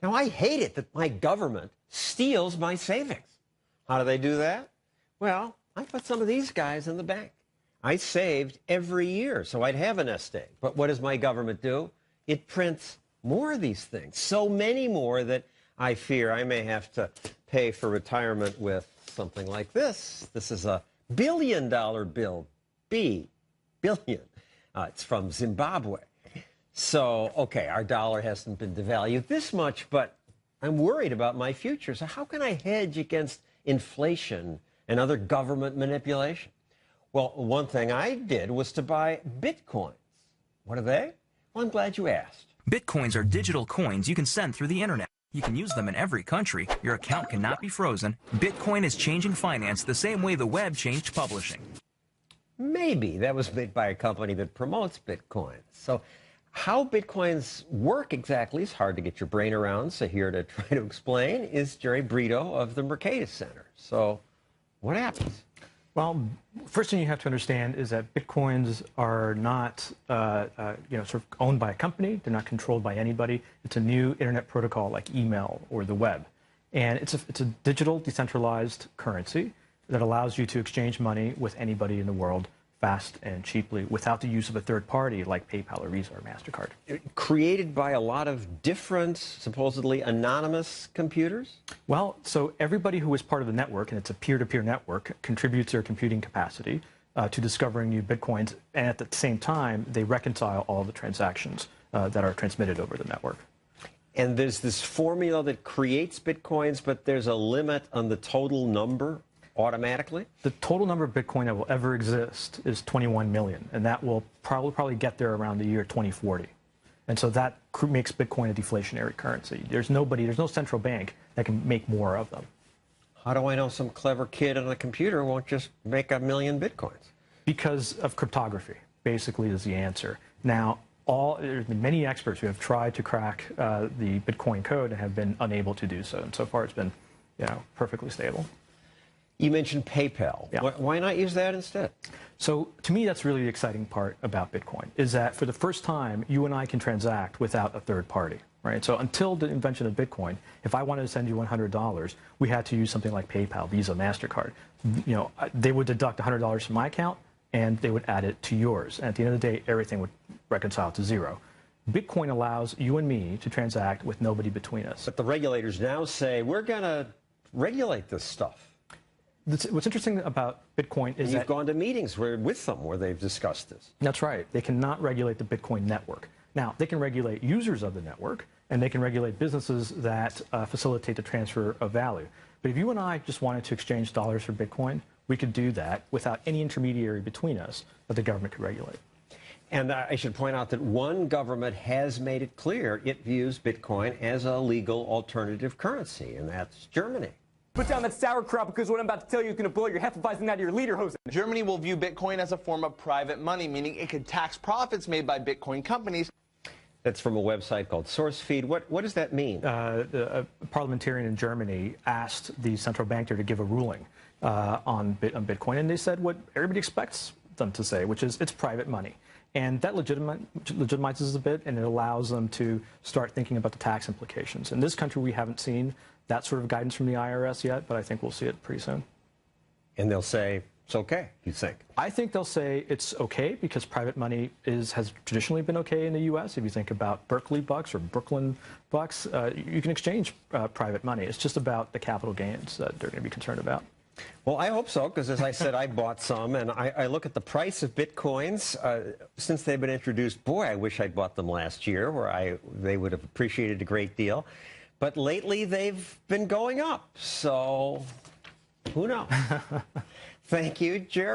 Now, I hate it that my government steals my savings. How do they do that? Well, I put some of these guys in the bank. I saved every year, so I'd have a nest egg. But what does my government do? It prints more of these things, so many more that I fear I may have to pay for retirement with something like this. This is a $1 billion bill. Billion. It's from Zimbabwe. So, okay, our dollar hasn't been devalued this much, but I'm worried about my future. So how can I hedge against inflation and other government manipulation? Well, one thing I did was to buy Bitcoins. What are they? Well, I'm glad you asked. Bitcoins are digital coins you can send through the internet. You can use them in every country. Your account cannot be frozen. Bitcoin is changing finance the same way the web changed publishing. Maybe that was made by a company that promotes Bitcoins. So how Bitcoins work exactly is hard to get your brain around. So here to try to explain is Jerry Brito of the Mercatus Center. So what happens? Well, first thing you have to understand is that Bitcoins are not, sort of owned by a company. They're not controlled by anybody. It's a new internet protocol like email or the web. And it's a digital, decentralized currency that allows you to exchange money with anybody in the world fast and cheaply without the use of a third party like PayPal or Visa or MasterCard. Created by a lot of different, supposedly anonymous computers? Well, so everybody who is part of the network, and it's a peer-to-peer network, contributes their computing capacity to discovering new Bitcoins, and at the same time, they reconcile all the transactions that are transmitted over the network. And there's this formula that creates Bitcoins, but there's a limit on the total number? Automatically? The total number of Bitcoin that will ever exist is 21 million, and that will probably get there around the year 2040. And so that makes Bitcoin a deflationary currency. There's no central bank that can make more of them. How do I know some clever kid on a computer won't just make 1 million Bitcoins? Because of cryptography, basically, is the answer. Now, there's been many experts who have tried to crack the Bitcoin code and have been unable to do so. And so far, it's been, perfectly stable. You mentioned PayPal. Yeah. Why not use that instead? So to me, that's really the exciting part about Bitcoin, is that for the first time, you and I can transact without a third party, right? So until the invention of Bitcoin, if I wanted to send you $100, we had to use something like PayPal, Visa, MasterCard. They would deduct $100 from my account, and they would add it to yours. And at the end of the day, everything would reconcile to zero. Bitcoin allows you and me to transact with nobody between us. But the regulators now say, we're going to regulate this stuff. What's interesting about Bitcoin is that you've gone to meetings with them where they've discussed this. That's right. They cannot regulate the Bitcoin network. Now, they can regulate users of the network, and they can regulate businesses that facilitate the transfer of value. But if you and I just wanted to exchange dollars for Bitcoin, we could do that without any intermediary between us that the government could regulate. And I should point out that one government has made it clear it views Bitcoin as a legal alternative currency, and that's Germany. Put down that sauerkraut, because what I'm about to tell you is going to blow your Hefeweizen out of your lederhosen. Germany will view Bitcoin as a form of private money, meaning it could tax profits made by Bitcoin companies. That's from a website called SourceFeed. What does that mean? A parliamentarian in Germany asked the central bank there to give a ruling on Bitcoin, and they said what everybody expects them to say, which is it's private money. And that legitimizes a bit, and it allows them to start thinking about the tax implications. In this country, we haven't seen that sort of guidance from the IRS yet, but I think we'll see it pretty soon. And they'll say it's okay, you think? I think they'll say it's okay because private money has traditionally been okay in the U.S. If you think about Berkeley bucks or Brooklyn bucks, you can exchange private money. It's just about the capital gains that they're going to be concerned about. Well, I hope so, because as I said, I bought some, and I look at the price of Bitcoins. Since they've been introduced, boy, I wish I'd bought them last year, where they would have appreciated a great deal. But lately, they've been going up, so who knows? Thank you, Jerry.